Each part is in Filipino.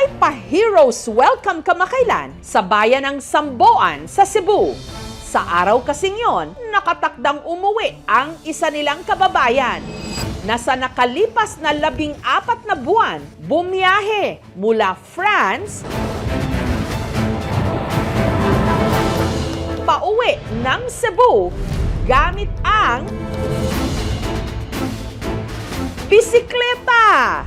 May pa-heroes welcome kamakailan sa bayan ng Samboan sa Cebu. Sa araw kasing yon, nakatakdang umuwi ang isa nilang kababayan na sa nakalipas na 14 na buwan, bumiyahe mula France pauwi ng Cebu gamit ang bisikleta.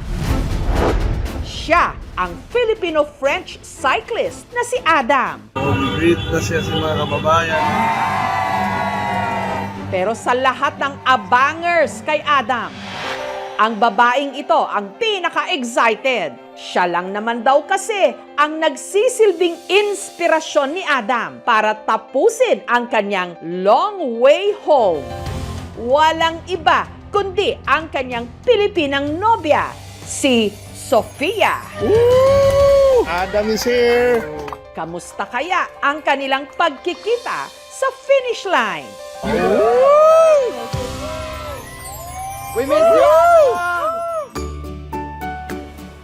Siya ang Filipino-French cyclist na si Adam. Greet na siya sa mga kababayan. Pero sa lahat ng abangers kay Adam, ang babaeng ito ang pinaka-excited. Siya lang naman daw kasi ang nagsisilbing inspirasyon ni Adam para tapusin ang kanyang long way home. Walang iba kundi ang kanyang Pilipinang nobya, si Sofia. Adam is here! Kamusta kaya ang kanilang pagkikita sa finish line? We miss you!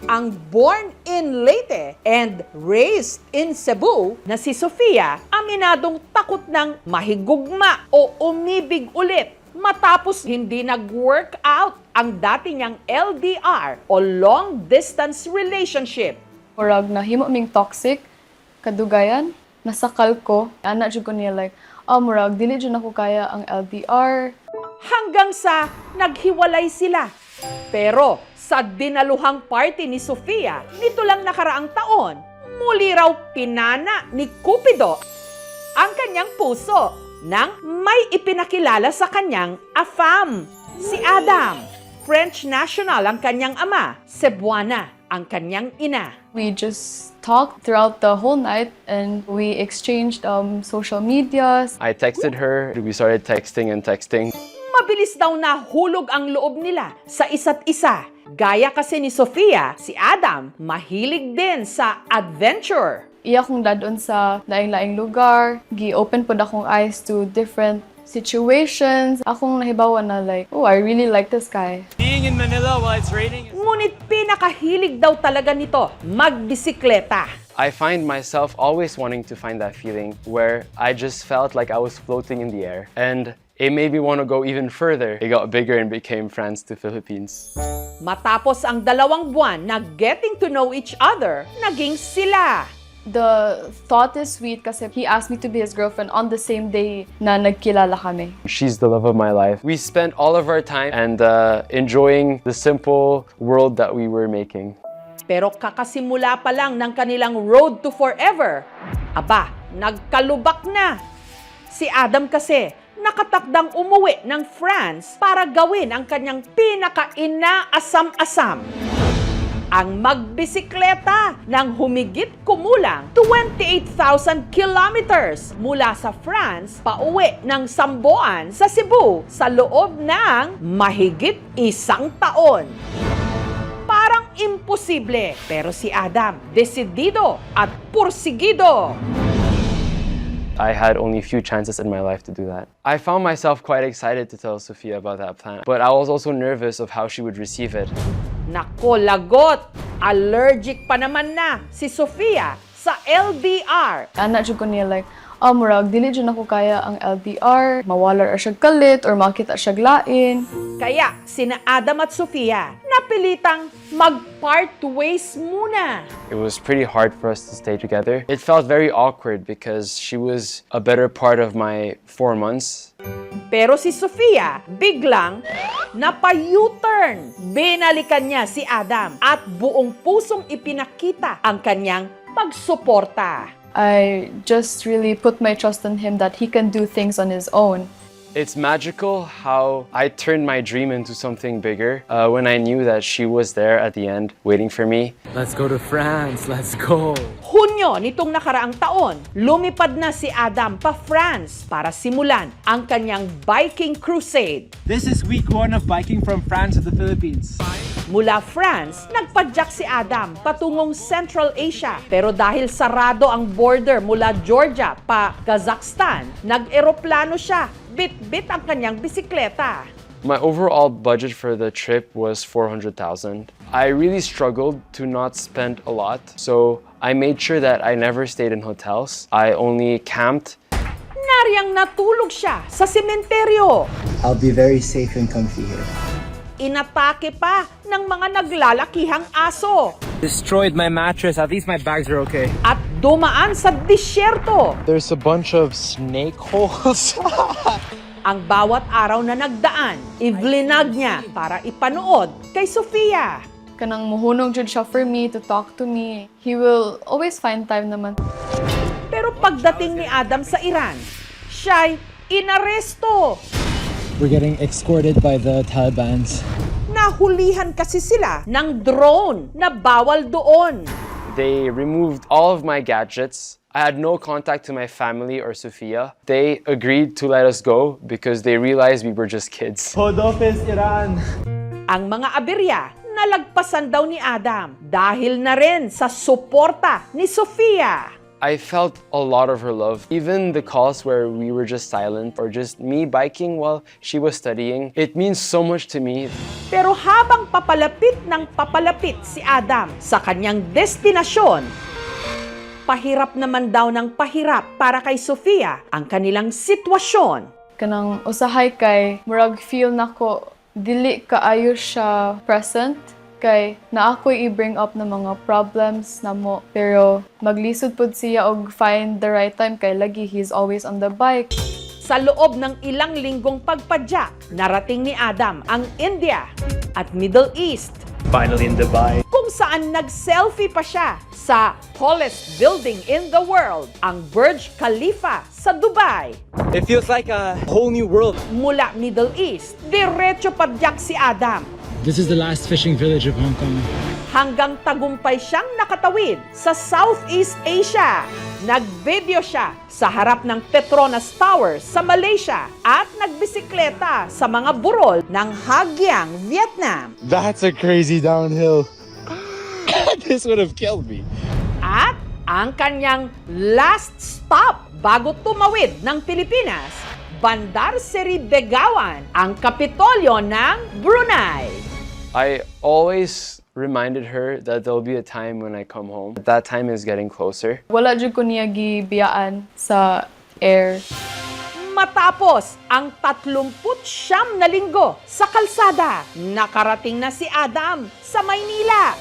Ang born in Leyte and raised in Cebu na si Sofia, aminadong takot ng mahigugma o umibig ulit matapos hindi nag-work out ang dati niyang LDR o long-distance relationship. Murag nahimo ming toxic, kadugayan, nasakal ko. Ana jud ko niya like, murag, dili jud ako kaya ang LDR. Hanggang sa naghiwalay sila. Pero sa dinaluhang party ni Sofia, nito lang nakaraang taon, muli raw pinana ni Cupido ang kanyang puso nang may ipinakilala sa kanyang afam, si Adam. French national ang kanyang ama, Cebuana ang kanyang ina. We just talked throughout the whole night and we exchanged social medias. I texted her. We started texting and texting. Mabilis daw nahulog ang loob nila sa isa't isa. Gaya kasi ni Sofia, si Adam mahilig din sa adventure. Iya kong dadon sa laing-laing lugar. Gi-open po akong eyes to different situations. Akong nahibawan na like, oh, I really like this guy. Being in Manila while it's raining. Ngunit pinakahilig daw talaga nito, magbisikleta. I find myself always wanting to find that feeling where I just felt like I was floating in the air. And it made me want to go even further. It got bigger and became France to Philippines. Matapos ang 2 buwan na getting to know each other, naging sila. The thought is sweet kasi he asked me to be his girlfriend on the same day na nagkilala kami. She's the love of my life. We spent all of our time and enjoying the simple world that we were making. Pero kakasimula pa lang ng kanilang road to forever, aba, nagkalubak na. Si Adam kasi nakatakdang umuwi ng France para gawin ang kanyang pinaka-inaasam-asam. Ang magbisikleta ng humigit kumulang 28,000 kilometers mula sa France pauwi ng Samboan sa Cebu sa loob ng mahigit 1 taon. Parang imposible, pero si Adam desidido at pursigido. I had only a few chances in my life to do that. I found myself quite excited to tell Sofia about that plan, but I was also nervous of how she would receive it. Nako, lagot! Allergic pa naman na si Sofia sa LDR. Ana jud ko niya like, murag, dili jud ako kaya ang LDR. Mawala ra siya kalit or makita siya lain. Kaya sina Adam at Sofia napilitang mag-part ways muna. It was pretty hard for us to stay together. It felt very awkward because she was a better part of my 4 months. Pero si Sofia biglang napa-U-turn. Binalikan niya si Adam at buong pusong ipinakita ang kanyang pagsuporta. I just really put my trust in him that he can do things on his own. It's magical how I turned my dream into something bigger when I knew that she was there at the end waiting for me. Let's go to France. Let's go. Hunyo nitong nakaraang taon, lumipad na si Adam pa France para simulan ang kanyang biking crusade. This is week 1 of biking from France to the Philippines. Mula France, nagpadyak si Adam patungong Central Asia. Pero dahil sarado ang border mula Georgia pa Kazakhstan, nag-eroplano siya. Bit-bit ang kanyang bisikleta. My overall budget for the trip was 400,000. I really struggled to not spend a lot, so I made sure that I never stayed in hotels. I only camped. Nariyang natulog siya sa sementeryo. I'll be very safe and comfy here. Inatake pa ng mga naglalakihang aso Destroyed my mattress. At least my bags are okay. at dumaan sa disyerto. There's a bunch of snake holes. Ang bawat araw na nagdaan, ivlinag niya para ipanood kay Sofia. Kanang muhunong jud siya for me, to talk to me. He will always find time naman. Pero pagdating ni Adam sa Iran, siya'y inaresto. We're getting escorted by the Talibans. Nahulihan kasi sila ng drone na bawal doon. They removed all of my gadgets. I had no contact to my family or Sophia. They agreed to let us go because they realized we were just kids. Hodofis, Iran. Ang mga aberya nalagpasan daw ni Adam dahil na rin sa suporta ni Sofia. I felt a lot of her love. Even the calls where we were just silent or just me biking while she was studying, it means so much to me. Pero habang papalapit ng papalapit si Adam sa kanyang destinasyon, pahirap naman daw ng pahirap para kay Sofia ang kanilang sitwasyon. Kanang usahay kay, murag feel nako dili kaayo siya present. Kay na ako'y i-bring up na mga problems na mo. Pero maglisod pod siya og find the right time kay lagi he's always on the bike. Sa loob ng ilang linggong pagpadyak, narating ni Adam ang India at Middle East, Finally in Dubai. kung saan nag-selfie pa siya sa tallest building in the world, ang Burj Khalifa sa Dubai. It feels like a whole new world. Mula Middle East, diretso padyak si Adam This is the last fishing village of Hong Kong. hanggang tagumpay siyang nakatawid sa Southeast Asia. Nag-video siya sa harap ng Petronas Tower sa Malaysia at nagbisikleta sa mga burol ng Hagyang, Vietnam. That's a crazy downhill. This would have killed me. At ang kanyang last stop bago tumawid ng Pilipinas, Bandar Seri Begawan, ang kapitolyo ng Brunei. I always reminded her that there'll be a time when I come home. That time is getting closer. Wala jud ko niya gibiyaan sa air. Matapos ang 39 na linggo sa kalsada, nakarating na si Adam sa Maynila.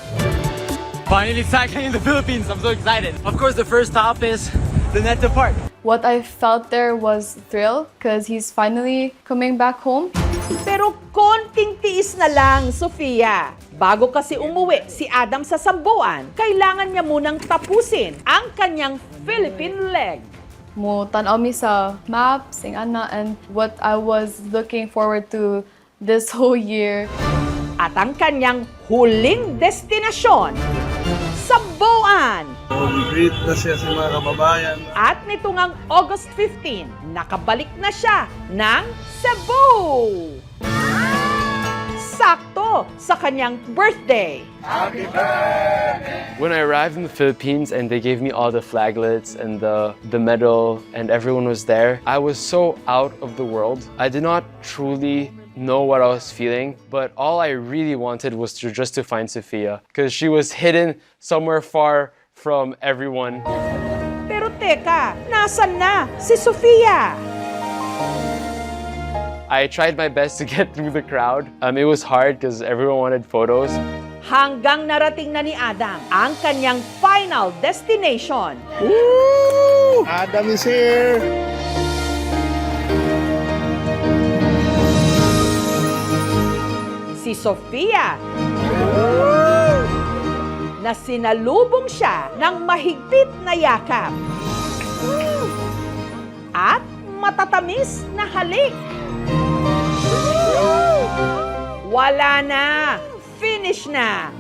Finally cycling in the Philippines. I'm so excited. Of course, the first stop is the Neto Park. What I felt there was thrill because he's finally coming back home. Pero konting tiis na lang, Sofia. Bago kasi umuwi si Adam sa Sambuan, kailangan niya munang tapusin ang kanyang Philippine leg. Mo tanaw mi sa maps, sing ana, and what I was looking forward to this whole year. At ang kanyang huling destinasyon, Sambuan. Greet na siya sa mga kababayan. At nito ngang August 15, nakabalik na siya ng Cebu. Sakto sa kanyang birthday. When I arrived in the Philippines and they gave me all the flaglets and the medal and everyone was there, I was so out of the world. I did not truly know what I was feeling, but all I really wanted was just to find Sophia because she was hidden somewhere far from everyone. Pero teka, nasan na si Sofia? I tried my best to get through the crowd. It was hard because everyone wanted photos. Hanggang narating na ni Adam ang kanyang final destination. Woo! Adam is here. Si Sofia. Na sinalubong siya ng mahigpit na yakap. At matatamis na halik. Wala na. Finish na.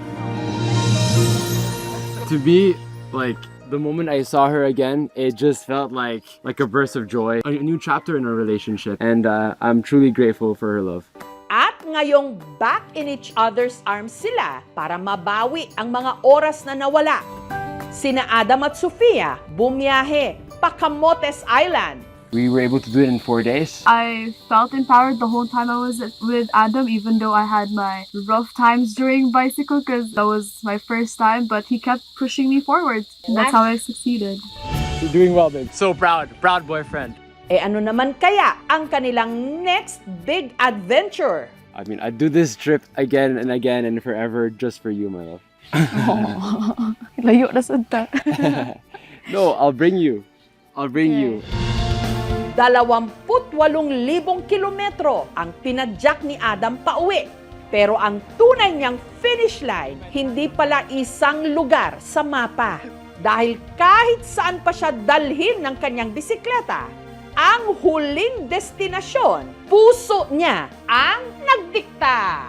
To be like the moment I saw her again, it just felt like a burst of joy, a new chapter in our relationship, and I'm truly grateful for her love. At ngayong back in each other's arms sila para mabawi ang mga oras na nawala. Sina Adam at Sofia bumiyahe pa Camotes Island, We were able to do it in 4 days. I felt empowered the whole time I was with Adam, even though I had my rough times during bicycle because that was my first time, but he kept pushing me forward. And that's how I succeeded. You're doing well, babe. So proud boyfriend. E ano naman kaya ang kanilang next big adventure? I mean, I'd do this trip again and again and forever just for you, my love. Layo na sad ta. No, I'll bring you. I'll bring you. 28,000 kilometro ang pinadyak ni Adam pauwi. Pero ang tunay niyang finish line, hindi pala isang lugar sa mapa. Dahil kahit saan pa siya dalhin ng kanyang bisikleta, ang huling destinasyon, puso niya ang nagdikta.